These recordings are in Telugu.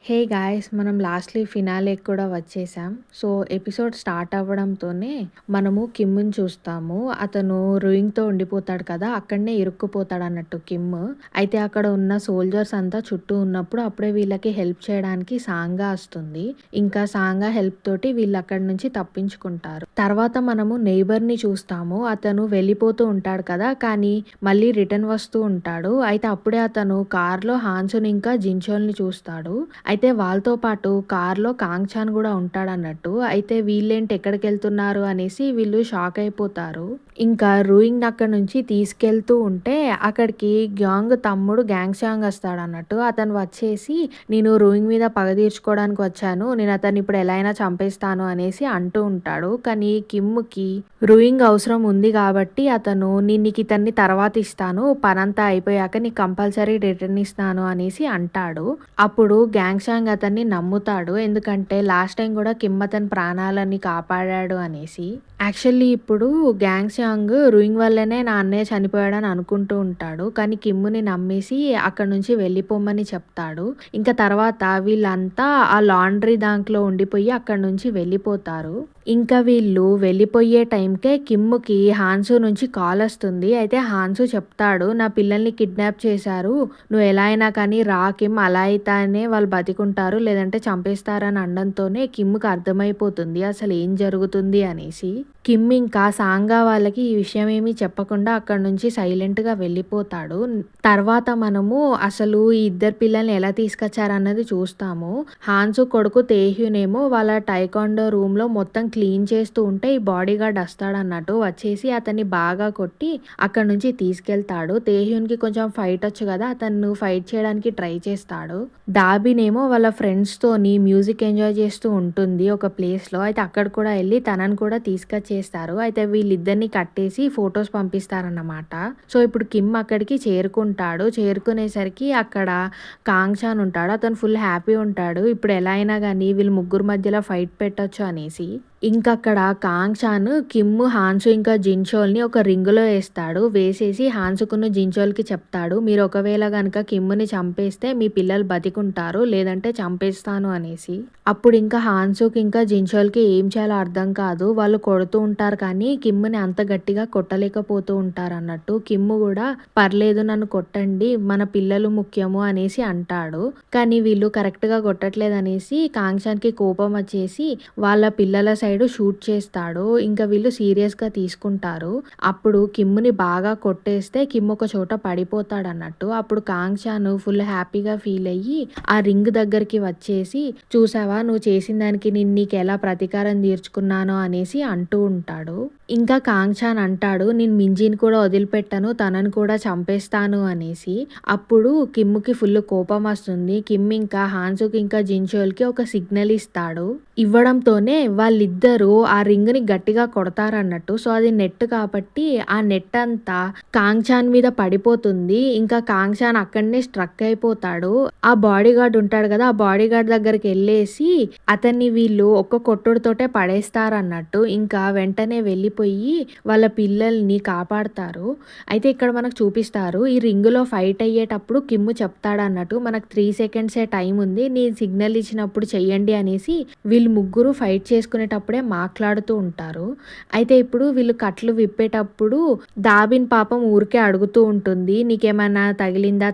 Hey guys! మనం లాస్ట్‌లీ ఫినాలేకి కూడా వచ్చేసాం. సో, ఎపిసోడ్ స్టార్ట్ అవ్వడంతోనే మనము కిమ్‌ని చూస్తాము. అతను రూయింగ్‌తో ఉండిపోతాడు కదా! అక్కడనే ఇరుక్కుపోతాడన్నట్టు కిమ్. అయితే అక్కడ ఉన్న సోల్జర్స్ అంతా చుట్టూ ఉన్నప్పుడు అప్పుడే వీళ్ళకి హెల్ప్ చేయడానికి సాంగా వస్తుంది. ఇంకా సాంగా హెల్ప్ తోటి వీళ్ళు అక్కడి నుంచి తప్పించుకుంటారు. తర్వాత మనము నెయిబర్‌ని చూస్తాము. అతను వెళ్ళిపోతూ ఉంటాడు కదా! కానీ మళ్ళీ రిటర్న్ వస్తూ ఉంటాడు. అయితే అప్పుడే అతను కార్‌లో హాన్సుని ఇంకా జిన్‌చోల్‌ని చూస్తాడు. అయితే వాళ్ళతో పాటు కార్‌లో కాంగ్‌చాన్ గూడా ఉంటాడన్నట్టు. అయితే వీళ్ళేంటి ఎక్కడికెళ్తున్నారు అనేసి వీళ్ళు షాక్ అయిపోతారు. ఇంకా రూయింగ్‌ని అక్కడి నుంచి తీసుకెళ్తూ ఉంటే అక్కడికి గ్యాంగ్ తమ్ముడు గ్యాంగ్‌చాంగ్ వస్తాడన్నట్టు. అతను వచ్చేసి నేను రూయింగ్ మీద పగ తీర్చుకోవడానికి వచ్చాను. నేను అతన్ని ఇప్పుడు ఎలా అయినా చంపేస్తాను అనేసి అంటూ ఉంటాడు. కానీ కిమ్‌కి రూయింగ్ అవసరం ఉంది కాబట్టి అతను నేను నీకు ఇతన్ని తర్వాత ఇస్తాను. పనంతా అయిపోయాక నీకు కంపల్సరీ రిటర్న్ ఇస్తాను అనేసి అంటాడు. అప్పుడు గ్యాంగ్‌చాంగ్ అతన్ని నమ్ముతాడు. ఎందుకంటే లాస్ట్ టైమ్ కూడా కిమ్ అతని ప్రాణాలని కాపాడాడు అనేసి. యాక్చువల్లీ ఇప్పుడు గ్యాంగ్‌చాంగ్ రూయింగ్ వల్లనే నా అన్నయ్య చనిపోయాడని అనుకుంటూ ఉంటాడు. కానీ కిమ్‌ని నమ్మేసి అక్కడి నుంచి వెళ్ళిపోమని చెప్తాడు. ఇంకా తర్వాత వీళ్ళంతా ఆ లాండ్రీ దాంట్లో ఉండిపోయి అక్కడి నుంచి వెళ్ళిపోతారు. ఇంకా వీళ్ళు వెళ్ళిపోయే టైంకే కిమ్‌కి హాన్సు నుంచి కాల్ వస్తుంది. అయితే హాన్సు చెప్తాడు, నా పిల్లల్ని కిడ్నాప్ చేశారు. నువ్వు ఎలా అయినా కానీ రా కిమ్, అలా అయితేనే వాళ్ళు బతికుంటారు లేదంటే చంపేస్తారని అనడంతోనే కిమ్‌కి అర్థమైపోతుంది అసలు ఏం జరుగుతుంది అనేసి. కిమ్ ఇంకా సాంగా వాళ్ళకి ఈ విషయం ఏమీ చెప్పకుండా అక్కడి నుంచి సైలెంట్‌గా వెళ్ళిపోతాడు. తర్వాత మనము అసలు ఈ ఇద్దరు పిల్లల్ని ఎలా తీసుకొచ్చారన్నది చూస్తాము. హాన్సు కొడుకు తేహ్యునేమో వాళ్ళ టైకాండో రూమ్‌లో మొత్తం క్లీన్ చేస్తూ ఉంటే ఈ బాడీగార్డ్ వస్తాడన్నట్టు. వచ్చేసి అతన్ని బాగా కొట్టి అక్కడి నుంచి తీసుకెళ్తాడు. తేహ్యున్‌కి కొంచెం ఫైట్ వచ్చు కదా! అతను ఫైట్ చేయడానికి ట్రై చేస్తాడు. దాబినేమో వాళ్ళ ఫ్రెండ్స్‌తోని మ్యూజిక్ ఎంజాయ్ చేస్తూ ఉంటుంది ఒక ప్లేస్‌లో. అయితే అక్కడ కూడా ఎళ్లి తనని కూడా తీసుకొచ్చేస్తారు. అయితే వీళ్ళిద్దరిని కట్టేసి ఫోటోస్ పంపిస్తారన్నమాట. సో, ఇప్పుడు కిమ్ అక్కడికి చేరుకుంటాడు. చేరుకునేసరికి అక్కడ కాంగ్‌చాన్ ఉంటాడు. అతను ఫుల్ హ్యాపీ ఉంటాడు. ఇప్పుడు ఎలా అయినా గానీ వీళ్ళు ముగ్గురు మధ్యలో ఫైట్ పెట్టొచ్చు అనేసి. ఇంకక్కడ కాంగ్‌చాన్ కిమ్, హాన్సు ఇంకా జిన్‌చోల్‌ని ఒక రింగ్‌లో ఏస్తాడు. వేసేసి హాన్సుకును, జిన్‌చోల్‌కి చెప్తాడు, మీరు ఒకవేళ గనక కిమ్‌ని చంపేస్తే మీ పిల్లలు బతికుంటారు. లేదంటే చంపేస్తాను అనేసి. అప్పుడు ఇంకా హాన్సుకి ఇంకా జిన్‌చోల్‌కి ఏం చేయాలో అర్థం కాదు. వాళ్ళు కొడుతూ ఉంటారు కానీ కిమ్‌ని అంత గట్టిగా కొట్టలేకపోతూ ఉంటారన్నట్టు. కిమ్ గూడా పర్లేదు నన్ను కొట్టండి. మన పిల్లలు ముఖ్యము అనేసి అంటాడు. కానీ వీళ్ళు కరెక్ట్‌గా కొట్టట్లేదనేసి కాంగ్‌చాన్‌కి కోపం వచ్చేసి వాళ్ళ పిల్లల సైడ్ షూట్ చేస్తాడు. ఇంకా వీళ్ళు సీరియస్‌గా తీసుకుంటారు. అప్పుడు కిమ్‌ని బాగా కొట్టేస్తే కిమ్ ఒక చోట పడిపోతాడన్నట్టు. అప్పుడు కాంగ్‌చాన్ ఫుల్ హ్యాపీగా ఫీల్ అయ్యి ఆ రింగ్ దగ్గరికి వచ్చేసి చూసావా నువ్వు చేసిన దానికి నేను నీకెలా ప్రతీకారం తీర్చుకున్నానో అనేసి అంటూ ఉంటాడు. ఇంకా కాంగ్‌చాన్ అంటాడు, నేను మింజీని కూడా వదిలిపెట్టను, తనని కూడా చంపేస్తాను అనేసి. అప్పుడు కిమ్‌కి ఫుల్ కోపం వస్తుంది. కిమ్ ఇంకా హాన్సుకి ఇంకా జిన్‌చోల్‌కి ఒక సిగ్నల్ ఇస్తాడు. ఇవ్వడంతోనే వాళ్ళిద్దరూ ఆ రింగ్‌ని గట్టిగా కొడతారన్నట్టు. సో, అది నెట్ కాబట్టి ఆ నెట్ అంతా కాంగ్‌చాన్ మీద పడిపోతుంది. ఇంకా కాంగ్‌చాన్ అక్కడనే స్ట్రక్ అయిపోతాడు. ఆ బాడీగార్డ్ ఉంటాడు కదా! ఆ బాడీగార్డ్ దగ్గరికెళ్ళేసి అతన్ని వీళ్ళు ఒక్క కొట్టుడుతోటే పడేస్తారన్నట్టు. ఇంకా వెంటనే వెళ్ళిపోయి వాళ్ళ పిల్లల్ని కాపాడతారు. అయితే ఇక్కడ మనకు చూపిస్తారు ఈ రింగ్‌లో ఫైట్ అయ్యేటప్పుడు కిమ్ చెప్తాడన్నట్టు, మనకు 3 సెకండ్సే టైం ఉంది. నేను సిగ్నల్ ఇచ్చినప్పుడు చెయ్యండి అనేసి వీళ్ళు ముగ్గురు ఫైట్ చేసుకునేటప్పుడే మాట్లాడుతూ ఉంటారు. అయితే ఇప్పుడు వీళ్ళు కట్లు విప్పేటప్పుడు దాబిన్ పాపం ఊరికే అడుగుతూ ఉంటుంది, నీకేమన్నా తగిలిందా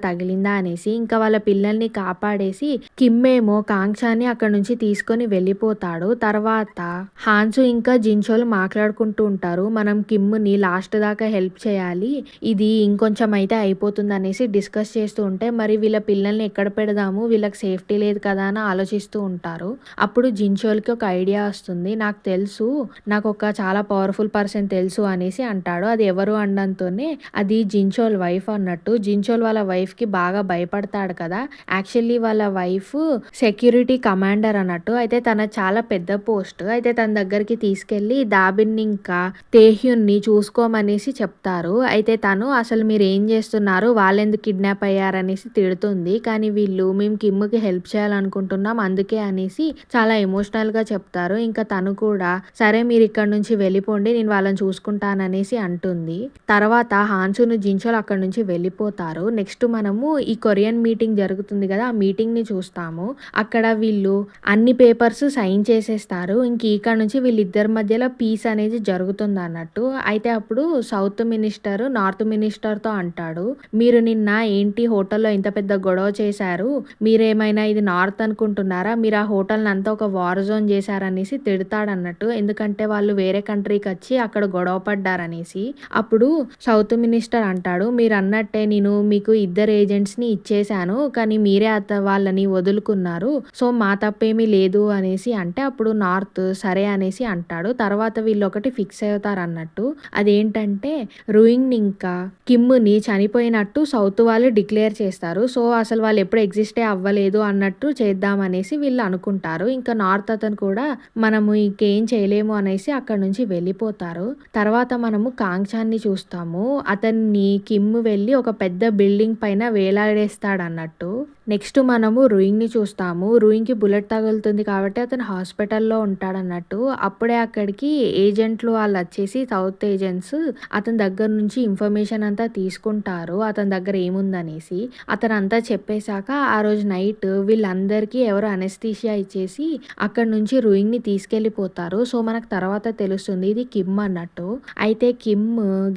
అనేసి. ఇంకా వాళ్ళ పిల్లల్ని కాపాడేసి కిమ్ ఏమో కాంగ్‌చాన్ని అక్కడి నుంచి తీసుకొని వెళ్ళిపోతాడు. తర్వాత హాన్సు ఇంకా జిన్‌చోల్ మాట్లాడుకుంటూ ఉంటారు, మనం కిమ్‌ని లాస్ట్ దాకా హెల్ప్ చేయాలి, ఇది ఇంకొంచెం అయితే అయిపోతుంది అనేసి డిస్కస్ చేస్తూ ఉంటే మరి వీళ్ళ పిల్లల్ని ఎక్కడ పెడదాము, వీళ్ళకి సేఫ్టీ లేదు కదా అని ఆలోచిస్తూ ఉంటారు. అప్పుడు జిన్‌చోల్‌కి ఒక ఐడియా వస్తుంది, నాకు తెలుసు, నాకు ఒక చాలా పవర్ఫుల్ పర్సన్ తెలుసు అనేసి అంటాడు. అది ఎవరు అనడంతోనే అది జిన్‌చోల్ వైఫ్ అన్నట్టు. జిన్‌చోల్ వాళ్ళ వైఫ్‌కి బాగా భయపడతాడు కదా! యాక్చువల్లీ వాళ్ళ వైఫ్ సెక్యూరిటీ కమాండర్ అన్నట్టు. అయితే తన చాలా పెద్ద పోస్ట్. అయితే తన దగ్గరికి తీసుకెళ్ళి దాబిన్ని ఇంకా తేహ్యున్ని చూసుకోమనేసి చెప్తారు. అయితే తను అసలు మీరు ఏం చేస్తున్నారు, వాళ్ళెందుకు కిడ్నాప్ అయ్యారనేసి తిడుతుంది. కానీ వీళ్ళు మేము కిమ్‌కి హెల్ప్ చేయాలనుకుంటున్నాం అందుకే అనేసి చాలా ఎమోషనల్ ఎమోషనల్‌గా చెప్తారు. ఇంకా తను కూడా సరే మీరిక్కడి నుంచి వెళ్ళిపోండి. నేను వాళ్ళని చూసుకుంటాననేసి అంటుంది. తర్వాత హాన్సును, జిన్‌చోల్ అక్కడి నుంచి వెళ్ళిపోతారు. నెక్స్ట్ మనము ఈ కొరియన్ మీటింగ్ జరుగుతుంది గదా! ఆ మీటింగ్‌ని చూస్తాము. అక్కడ వీళ్ళు అన్ని పేపర్స్ సైన్ చేసేస్తారు. ఇక్కడ నుంచి వీళ్ళిద్దరి మధ్యలో పీస్ అనేది జరుగుతుందన్నట్టు. అయితే అప్పుడు సౌత్ మినిస్టర్ నార్త్ మినిస్టర్‌తో అంటాడు. మీరు నిన్న ఏంటి హోటల్‌లో ఇంత పెద్ద గొడవ చేశారు. మీరేమైనా ఇది నార్త్ అనుకుంటున్నారా? మీరు ఆ హోటల్‌నంతా ఒక వార్ జోన్ చేశారనేసి తిడతాడన్నట్టు. ఎందుకంటే వాళ్ళు వేరే కంట్రీకొచ్చి అక్కడ గొడవ పడ్డారనేసి. అప్పుడు సౌత్ మినిస్టర్ అంటాడు, మీరన్నట్టే నేను మీకు ఇద్దరు ఏజెంట్స్‌ని ఇచ్చేశాను. కానీ మీరే వాళ్ళని వదులుకున్నారు. సో, మా తప్పేమీ లేదు అనేసి అంటే అప్పుడు నార్త్ సరే అనేసి అంటాడు. తర్వాత వీళ్ళొకటి ఫిక్స్ అవుతారన్నట్టు. అదేంటంటే రూయింగ్‌ని ఇంకా కిమ్‌ని చనిపోయినట్టు సౌత్ వాళ్ళు డిక్లేర్ చేస్తారు. సో, అసలు వాళ్ళు ఎప్పుడు ఎగ్జిస్టే అవ్వలేదు అన్నట్టు చేద్దామనేసి వీళ్ళు అనుకుంటారు. ఇంకా నార్త్ అతను కూడా మనము ఇంకేం చేయలేము అనేసి అక్కడి నుంచి వెళ్ళిపోతారు. తర్వాత మనము కాంగ్‌చాన్ని చూస్తాము. అతన్ని కిమ్ వెళ్ళి ఒక పెద్ద బిల్డింగ్ పైన వేలాడేస్తాడన్నట్టు. నెక్స్ట్ మనము రూయింగ్‌ని చూస్తాము. రూయింగ్‌కి బుల్లెట్ తగులుతుంది కాబట్టి అతను హాస్పిటల్‌లో ఉంటాడన్నట్టు. అప్పుడే అక్కడికి ఏజెంట్లు వాళ్ళొచ్చేసి సౌత్ ఏజెంట్స్ అతని దగ్గర నుంచి ఇన్ఫర్మేషన్ అంతా తీసుకుంటారు. అతని దగ్గర ఏముందనేసి. అతనంతా చెప్పేసాక ఆ రోజు నైట్ వీళ్ళందరికీ ఎవరో అనెస్థీషియా ఇచ్చేసి అక్కడి నుంచి రూయింగ్‌ని తీసుకెళ్ళిపోతారు. సో, మనకు తర్వాత తెలుస్తుంది ఇది కిమ్ అన్నట్టు. అయితే కిమ్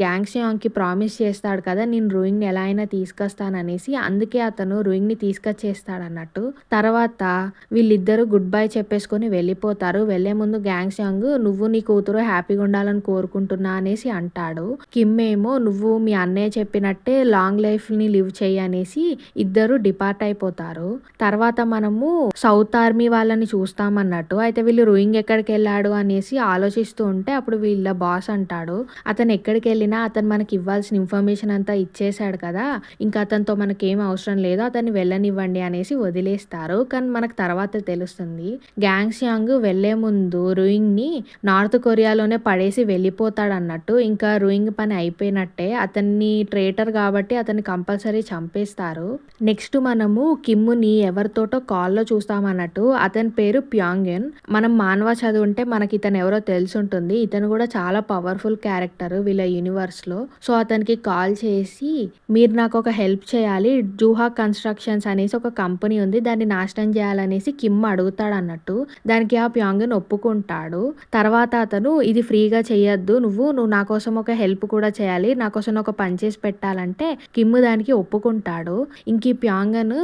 గ్యాంగ్‌సియాంగ్‌కి ప్రామిస్ చేస్తాడు కదా! నేను రూయింగ్‌ని ఎలా అయినా తీసుకొస్తాననేసి. అందుకే అతను రూయింగ్‌ని తీసుకొచ్చేస్తాడన్నట్టు. తర్వాత వీళ్ళిద్దరూ గుడ్ బై చెప్పేసుకొని వెళ్ళిపోతారు. వెళ్ళే ముందు గ్యాంగ్‌సియాంగ్ నువ్వు నీ కూతురు హ్యాపీగా ఉండాలని కోరుకుంటున్నా అనేసి అంటాడు. కిమ్ ఏమో నువ్వు మీ అన్నయ్య చెప్పినట్టే లాంగ్ లైఫ్‌ని లివ్ చెయ్యి అనేసి ఇద్దరు డిపార్ట్ అయిపోతారు. తర్వాత మనము సౌత్ ఆర్మీ వాళ్ళని చూస్తామన్నట్టు. అయితే వీళ్ళు రూయింగ్ ఎక్కడికెళ్ళాడు అనేసి ఆలోచిస్తూ ఉంటే అప్పుడు వీళ్ళ బాస్ అంటాడు. అతను ఎక్కడికెళ్ళినా అతను మనకి ఇవ్వాల్సిన ఇన్ఫర్మేషన్ అంతా ఇచ్చేసాడు కదా! ఇంకా అతనితో మనకేం అవసరం లేదు. అతన్ని వెళ్ళనివ్వండి అనేసి వదిలేస్తారు. కానీ మనకు తర్వాత తెలుస్తుంది. గ్యాంగ్‌సియాంగ్ వెళ్ళే ముందు రూయింగ్‌ని నార్త్ కొరియాలోనే పడేసి వెళ్ళిపోతాడన్నట్టు. ఇంకా రూయింగ్ పని అయిపోయినట్టే. అతన్ని ట్రేటర్ కాబట్టి అతన్ని కంపల్సరీ చంపేస్తారు. నెక్స్ట్ మనము కిమ్‌ని ఎవరితోటో కాల్‌లో చూస్తామన్నట్టు. అతని పేరు ప్యాంగ్యన్. మనం మానవ చదువుంటే మనకి ఇతను ఎవరో తెలిసుంటుంది. ఇతను కూడా చాలా పవర్‌ఫుల్ క్యారెక్టర్ వీళ్ళ యూనివర్స్‌లో. సో, అతనికి కాల్ చేసి మీరు నాకు ఒక హెల్ప్ చేయాలి. జూహా కన్‌స్ట్రక్షన్స్ అనేసి ఒక కంపెనీ ఉంది. దాన్ని నాశనం చేయాలనేసి కిమ్ అడుగుతాడన్నట్టు. దానికి ఆ ప్యాంగ్యన్ ఒప్పుకుంటాడు. తర్వాత అతను ఇది ఫ్రీగా చెయ్యొద్దు. నువ్వు నా కోసం ఒక హెల్ప్ కూడా చేయాలి. నా కోసం ఒక పని చేసి పెట్టాలంటే కిమ్ దానికి ఒప్పుకుంటాడు. ఈ ప్యాంగ్యన్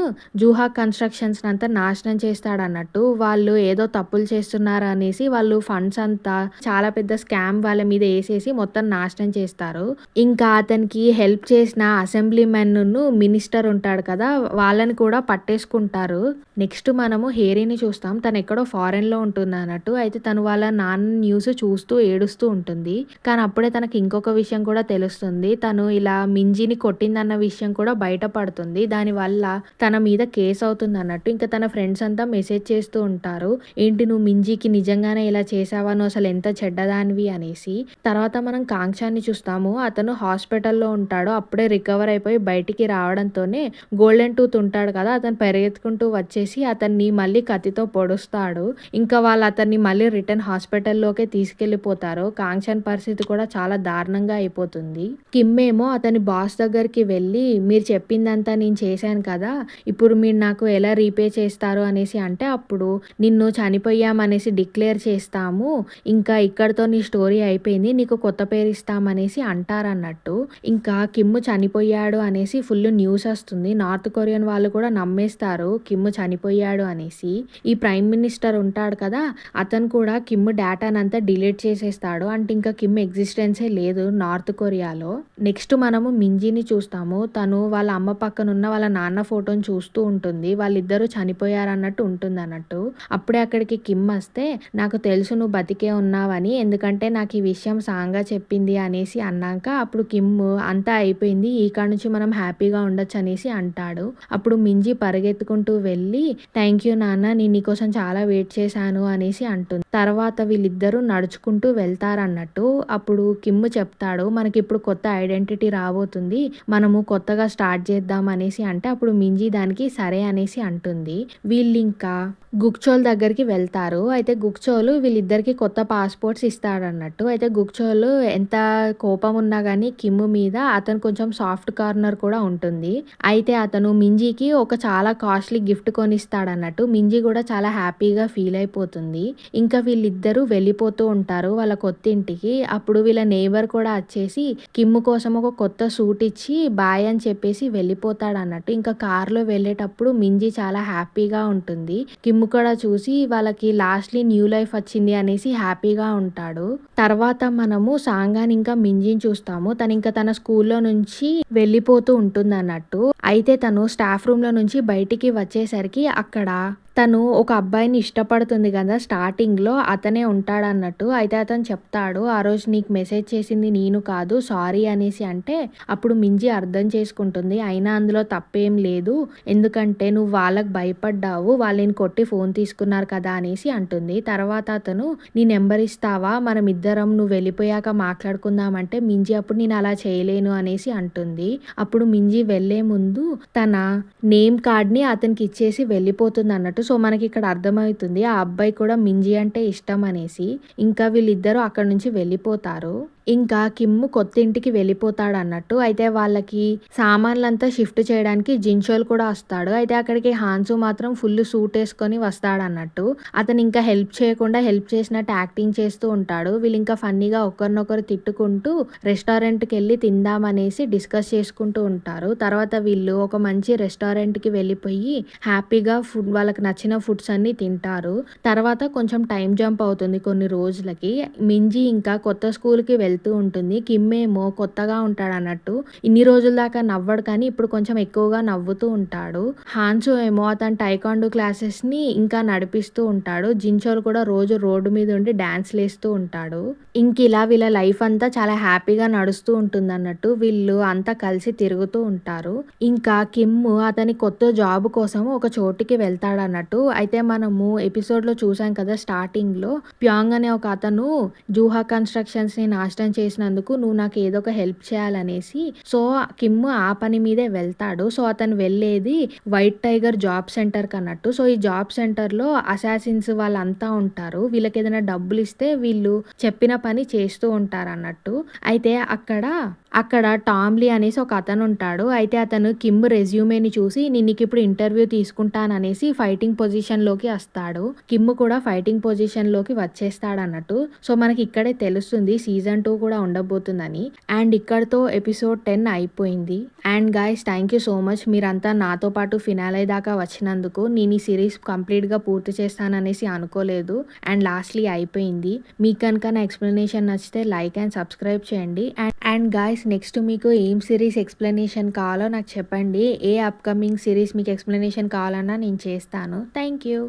జూహా కన్‌స్ట్రక్షన్స్ అంతా నాశనం చేస్తాడన్నట్టు. వాళ్ళు ఏదో తప్పులు చేస్తున్నారు అనేసి వాళ్ళు ఫండ్స్ అంతా చాలా పెద్ద స్కామ్ వాళ్ళ మీద ఏసేసి మొత్తం నాశనం చేస్తారు. ఇంకా అతనికి హెల్ప్ చేసిన అసెంబ్లీమెన్‌ను మినిస్టర్ ఉంటాడు కదా! వాళ్ళని కూడా పట్టేసుకుంటారు. నెక్స్ట్ మనము హేరీని చూస్తాం. తను ఎక్కడో ఫారెన్‌లో ఉంటుందన్నట్టు. అయితే తను వాళ్ళ నాన్న న్యూస్ చూస్తూ ఏడుస్తూ ఉంటుంది. కానీ అప్పుడే తనకి ఇంకొక విషయం కూడా తెలుస్తుంది. తను ఇలా మింజీని కొట్టిందన్న విషయం కూడా బయట పడుతుంది. దానివల్ల తన మీద కేస్ అవుతుందన్నట్టు. ఇంకా తన ఫ్రెండ్స్ అంతా మెసేజ్ చేస్తూ ఉంటారు. ఏంటి నువ్వు మింజీకి నిజంగానే ఇలా చేశావా? నువ్వు అసలు ఎంత చెడ్డదానివి అనేసి. తర్వాత మనం కాంగ్‌చాన్ని చూస్తాము. అతను హాస్పిటల్‌లో ఉంటాడు. అప్పుడే రికవర్ అయిపోయి బయటికి రావడంతోనే గోల్డెన్ టూత్ ఉంటాడు కదా! అతను పరిగెత్తుకుంటూ వచ్చేసి అతన్ని మళ్ళీ కత్తితో పొడుస్తాడు. ఇంకా వాళ్ళు అతన్ని మళ్ళీ రిటర్న్ హాస్పిటల్‌లోకే తీసుకెళ్ళిపోతారు. కాంగ్‌చాన్ పరిస్థితి కూడా చాలా దారుణంగా అయిపోతుంది. కిమ్ ఏమో అతని బాస్ దగ్గరికి వెళ్ళి మీరు చెప్పిందంతా నేను చేశాను కదా! ఇప్పుడు మీరు నాకు ఎలా రీపే చేస్తారు అనేసి అంటే అప్పుడు నిన్ను చనిపోయామనేసి డిక్లేర్ చేస్తాము. ఇంకా ఇక్కడితో నీ స్టోరీ అయిపోయింది. నీకు కొత్త పేరు ఇస్తామనేసి అంటారన్నట్టు. ఇంకా కిమ్ చనిపోయాడు అనేసి ఫుల్ న్యూస్ వస్తుంది. నార్త్ కొరియన్ వాళ్ళు కూడా నమ్మేస్తారు కిమ్ చనిపోయాడు అనేసి. ఈ ప్రైమ్ మినిస్టర్ ఉంటాడు కదా! అతను కూడా కిమ్ డేటానంతా డిలీట్ చేసేస్తాడు. అంటే ఇంకా కిమ్ ఎగ్జిస్టెన్సే లేదు నార్త్ కొరియాలో. నెక్స్ట్ మనము మింజీని చూస్తాము. తను వాళ్ళ అమ్మ పక్కనున్న వాళ్ళ నాన్న ఫోటోని చూస్తూ ఉంటుంది. వాళ్ళిద్దరూ చనిపోయారన్నట్టు ఉంటుందన్నట్టు. అప్పుడే అక్కడికి కిమ్ వస్తే నాకు తెలుసు నువ్వు బతికే ఉన్నావని. ఎందుకంటే నాకు ఈ విషయం సాంగా చెప్పింది అనేసి అన్నాక అప్పుడు కిమ్ అంతా అయిపోయింది. ఇక నుంచి మనం హ్యాపీగా ఉండొచ్చు అనేసి అంటాడు. అప్పుడు మింజి పరిగెత్తుకుంటూ వెళ్ళి థ్యాంక్ యూ నాన్న, నేను నీకోసం చాలా వెయిట్ చేశాను అనేసి అంటుంది. తర్వాత వీళ్ళిద్దరూ నడుచుకుంటూ వెళ్తారన్నట్టు. అప్పుడు కిమ్ చెప్తాడు, మనకిప్పుడు కొత్త ఐడెంటిటీ రాబోతుంది, మనము కొత్తగా స్టార్ట్ చేద్దాం అనేసి అంటే అప్పుడు మింజి దానికి సరే అనేసి అంటుంది. వీళ్ళింకా గుక్చోల్ దగ్గరికి వెళ్తారు. అయితే గుక్చోలు వీళ్ళిద్దరికి కొత్త పాస్పోర్ట్స్ ఇస్తాడన్నట్టు. అయితే గుక్చోలు ఎంత కోపం ఉన్నా కానీ కిమ్ మీద అతను కొంచెం సాఫ్ట్ కార్నర్ కూడా ఉంటుంది. అయితే అతను మింజీకి ఒక చాలా కాస్ట్లీ గిఫ్ట్ కొనిస్తాడన్నట్టు. మింజీ కూడా చాలా హ్యాపీగా ఫీల్ అయిపోతుంది. ఇంకా వీళ్ళిద్దరూ వెళ్ళిపోతూ ఉంటారు వాళ్ళ కొత్త ఇంటికి. అప్పుడు వీళ్ళ నేబర్ కూడా వచ్చేసి కిమ్ కోసం ఒక కొత్త సూట్ ఇచ్చి బాయ్ అని చెప్పేసి వెళ్ళిపోతాడన్నట్టు. ఇంకా కార్లో వెళ్ళేటప్పుడు మింజీ చాలా హ్యాపీగా ఉంటుంది. కిమ్ కూడా చూసి వాళ్ళకి లాస్ట్లీ న్యూ లైఫ్ వచ్చింది అనేసి హ్యాపీగా ఉంటాడు. తర్వాత మనము సాంగాన్ ఇంకా మింజిని చూస్తాము. తను ఇంకా తన స్కూల్లో నుంచి వెళ్ళిపోతూ ఉంటుంది అన్నట్టు. అయితే తను స్టాఫ్ రూమ్ లో నుంచి బయటికి వచ్చేసరికి అక్కడ తను ఒక అబ్బాయిని ఇష్టపడుతుంది కదా స్టార్టింగ్లో, అతనే ఉంటాడన్నట్టు. అయితే అతను చెప్తాడు, ఆ రోజు నీకు మెసేజ్ చేసింది నేను కాదు, సారీ అనేసి అంటే అప్పుడు మింజి అర్థం చేసుకుంటుంది, అయినా అందులో తప్పేం లేదు, ఎందుకంటే నువ్వు వాళ్ళకి భయపడ్డావు, వాళ్ళని కొట్టి ఫోన్ తీసుకున్నారు కదా అనేసి అంటుంది. తర్వాత అతను నీ నెంబర్ ఇస్తావా, మనం ఇద్దరం నువ్వు వెళ్ళిపోయాక మాట్లాడుకుందామంటే మింజి అప్పుడు నేను అలా చేయలేను అనేసి అంటుంది. అప్పుడు మింజి వెళ్లే ముందు తన నేమ్ కార్డ్ని అతనికి ఇచ్చేసి వెళ్ళిపోతుంది అన్నట్టు. సో మనకి ఇక్కడ అర్థమవుతుంది ఆ అబ్బాయి కూడా మింజి అంటే ఇష్టం అనేసి. ఇంకా వీళ్ళిద్దరూ అక్కడ నుంచి వెళ్ళిపోతారు. ఇంకా కిమ్ కొత్త ఇంటికి వెళ్ళిపోతాడు అన్నట్టు. అయితే వాళ్ళకి సామాన్లంతా షిఫ్ట్ చేయడానికి జిన్షోల్ కూడా వస్తాడు. అయితే అక్కడికి హాన్సు మాత్రం ఫుల్ సూట్ వేసుకొని వస్తాడు అన్నట్టు. అతను ఇంకా హెల్ప్ చేయకుండా హెల్ప్ చేసినట్టు యాక్టింగ్ చేస్తూ ఉంటాడు. వీళ్ళు ఇంకా ఫన్నీగా ఒకరినొకరు తిట్టుకుంటూ రెస్టారెంట్కి వెళ్ళి తిందామనేసి డిస్కస్ చేసుకుంటూ ఉంటారు. తర్వాత వీళ్ళు ఒక మంచి రెస్టారెంట్కి వెళ్ళిపోయి హ్యాపీగా ఫుడ్ వాళ్ళకి నచ్చిన ఫుడ్స్ అన్ని తింటారు. తర్వాత కొంచెం టైం జంప్ అవుతుంది కొన్ని రోజులకి. మింజి ఇంకా కొత్త స్కూల్కి వెళ్తూ ఉంటుంది. కిమ్ ఏమో కొత్తగా ఉంటాడు అన్నట్టు. ఇన్ని రోజుల దాకా నవ్వడు కానీ ఇప్పుడు కొంచెం ఎక్కువగా నవ్వుతూ ఉంటాడు. హాన్సు ఏమో అతను టైకాండో క్లాసెస్ ని ఇంకా నడిపిస్తూ ఉంటాడు. జిన్చోల్ కూడా రోజు రోడ్డు మీద ఉండి డాన్స్ లేస్తూ ఉంటాడు. ఇంక ఇలా వీళ్ళ లైఫ్ అంతా చాలా హ్యాపీగా నడుస్తూ ఉంటుంది అన్నట్టు. వీళ్ళు అంతా కలిసి తిరుగుతూ ఉంటారు. ఇంకా కిమ్ అతని కొత్త జాబ్ కోసం ఒక చోటికి వెళ్తాడు అన్నట్టు. అయితే మనము ఎపిసోడ్ లో చూసాం కదా స్టార్టింగ్ లో, ప్యాంగ్ అనే ఒక అతను జూహా కన్స్ట్రక్షన్స్ ని నాశనం చేసినందుకు నువ్వు నాకు ఏదో ఒక హెల్ప్ చేయాలనేసి. సో కిమ్ ఆ పని మీదే వెళ్తాడు. సో అతను వెళ్ళేది వైట్ టైగర్ జాబ్ సెంటర్ కన్నట్టు. సో ఈ జాబ్ సెంటర్ లో అసాసిన్స్ వాళ్ళంతా ఉంటారు. వీళ్ళకి ఏదైనా డబ్బులు ఇస్తే వీళ్ళు చెప్పిన పని చేస్తూ ఉంటారు అన్నట్టు. అయితే అక్కడ టామ్లీ అనేసి ఒక అతను ఉంటాడు. అయితే అతను కిమ్ రెజ్యూమేని చూసి నేను నీకు ఇప్పుడు ఇంటర్వ్యూ తీసుకుంటాననేసి ఫైటింగ్ పొజిషన్ లోకి వస్తాడు. కిమ్ కూడా ఫైటింగ్ పొజిషన్ లోకి వచ్చేస్తాడు అన్నట్టు. సో మనకి ఇక్కడే తెలుస్తుంది సీజన్ 2 కూడా ఉండబోతుందని. అండ్ ఇక్కడతో ఎపిసోడ్ 10 అయిపోయింది. And guys thank you so much, మీరంతా నాతో పాటు ఫినాలే దాకా వచ్చినందుకు. నేను ఈ సిరీస్ కంప్లీట్ గా పూర్తి చేస్తాననేసి అనుకోలేదు. అండ్ లాస్ట్లీ అయిపోయింది. మీకు కనుక నా ఎక్స్ప్లెనేషన్ నచ్చితే లైక్ అండ్ సబ్స్క్రైబ్ చేయండి. అండ్ గైస్ నెక్స్ట్ మీకు ఏం సిరీస్ ఎక్స్ప్లెనేషన్ కావాలో నాకు చెప్పండి. ఏ అప్కమింగ్ సిరీస్ మీకు ఎక్స్ప్లెనేషన్ కావాలన్నా నేను చేస్తాను. Thank you.